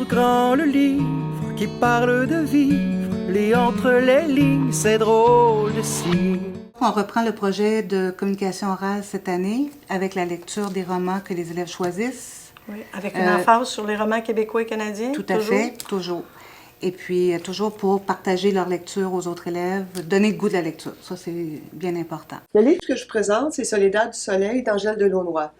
grand le livre qui parle de vivre, lis entre les lignes, c'est drôle de signe. On reprend le projet de communication orale cette année avec la lecture des romans que les élèves choisissent. Oui, avec une emphase sur les romans québécois et canadiens. Tout à fait, toujours. Et puis, toujours pour partager leur lecture aux autres élèves, donner le goût de la lecture. Ça, c'est bien important. Le livre que je présente, c'est Soledad du Soleil d'Angèle Delaunoy.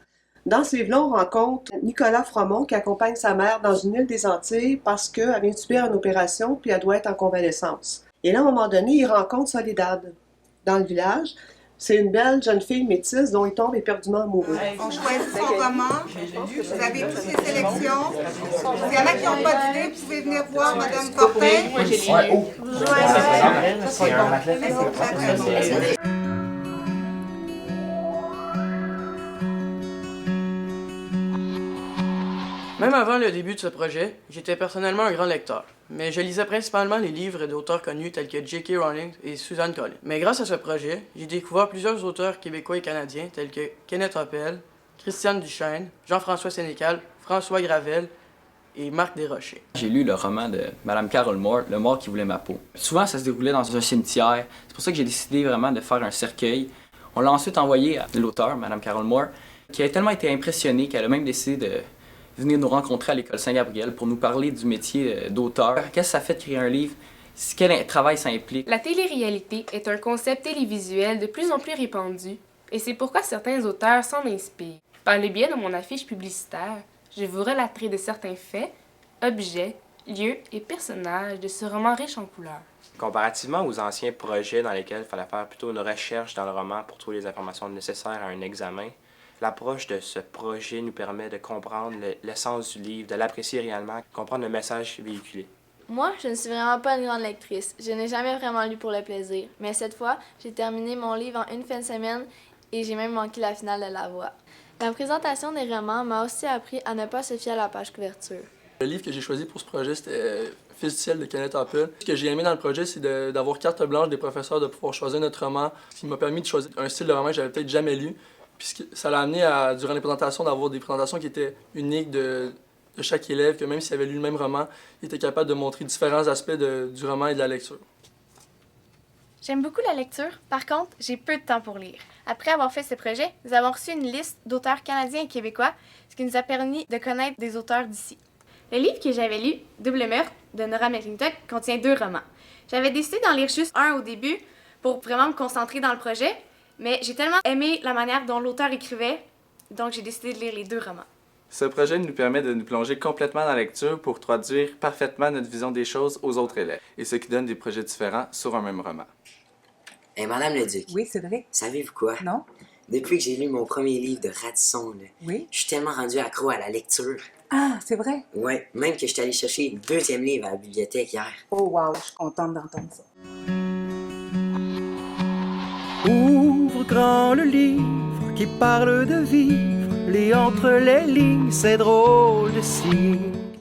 Dans ce livre-là, on rencontre Nicolas Fromont qui accompagne sa mère dans une île des Antilles parce qu'elle vient de subir une opération puis elle doit être en convalescence. Et là, à un moment donné, il rencontre Soledad dans le village. C'est une belle jeune fille métisse dont il tombe éperdument amoureux. On choisit son roman. Vous avez toutes les sélections. S'il y en a qui n'ont pas d'idée, vous pouvez venir voir Mme Fortin. Moi, j'ai lu. Vous joignez. C'est bon. Même avant le début de ce projet, j'étais personnellement un grand lecteur, mais je lisais principalement les livres d'auteurs connus tels que J.K. Rowling et Suzanne Collins. Mais grâce à ce projet, j'ai découvert plusieurs auteurs québécois et canadiens tels que Kenneth Appel, Christiane Duchesne, Jean-François Sénécal, François Gravel et Marc Desrochers. J'ai lu le roman de Madame Carol Moore, Le mort qui voulait ma peau. Souvent, ça se déroulait dans un cimetière. C'est pour ça que j'ai décidé vraiment de faire un cercueil. On l'a ensuite envoyé à l'auteur, Madame Carol Moore, qui a tellement été impressionnée qu'elle a même décidé de venir nous rencontrer à l'école Saint-Gabriel pour nous parler du métier d'auteur. Qu'est-ce que ça fait de créer un livre? Quel travail ça implique? La télé-réalité est un concept télévisuel de plus en plus répandu, et c'est pourquoi certains auteurs s'en inspirent. Par le biais de mon affiche publicitaire, je vous relaterai de certains faits, objets, lieux et personnages de ce roman riche en couleurs. Comparativement aux anciens projets dans lesquels il fallait faire plutôt une recherche dans le roman pour trouver les informations nécessaires à un examen, l'approche de ce projet nous permet de comprendre l'essence du livre, de l'apprécier réellement, comprendre le message véhiculé. Moi, je ne suis vraiment pas une grande lectrice. Je n'ai jamais vraiment lu pour le plaisir. Mais cette fois, j'ai terminé mon livre en une fin de semaine et j'ai même manqué la finale de La Voix. La présentation des romans m'a aussi appris à ne pas se fier à la page couverture. Le livre que j'ai choisi pour ce projet, c'était Fils du ciel de Kenneth Appel. Ce que j'ai aimé dans le projet, c'est d'avoir carte blanche des professeurs, de pouvoir choisir notre roman, ce qui m'a permis de choisir un style de roman que j'avais peut-être jamais lu. Puis ça l'a amené, durant les présentations, d'avoir des présentations qui étaient uniques de chaque élève, que même s'il avait lu le même roman, il était capable de montrer différents aspects du roman et de la lecture. J'aime beaucoup la lecture, par contre, j'ai peu de temps pour lire. Après avoir fait ce projet, nous avons reçu une liste d'auteurs canadiens et québécois, ce qui nous a permis de connaître des auteurs d'ici. Le livre que j'avais lu, Double meurtre, de Nora McClintock, contient 2 romans. J'avais décidé d'en lire juste un au début pour vraiment me concentrer dans le projet, mais j'ai tellement aimé la manière dont l'auteur écrivait, donc j'ai décidé de lire les 2 romans. Ce projet nous permet de nous plonger complètement dans la lecture pour traduire parfaitement notre vision des choses aux autres élèves, et ce qui donne des projets différents sur un même roman. Hey, Madame Leduc. Oui, c'est vrai. Savez-vous quoi? Non? Depuis que j'ai lu mon premier livre de Radisson, oui? Je suis tellement rendu accro à la lecture. Ah, c'est vrai? Oui, même que je suis allé chercher le 2e livre à la bibliothèque hier. Oh wow, je suis contente d'entendre ça. Ouvre grand le livre qui parle de vivre, lis entre les lignes, c'est drôle de signe.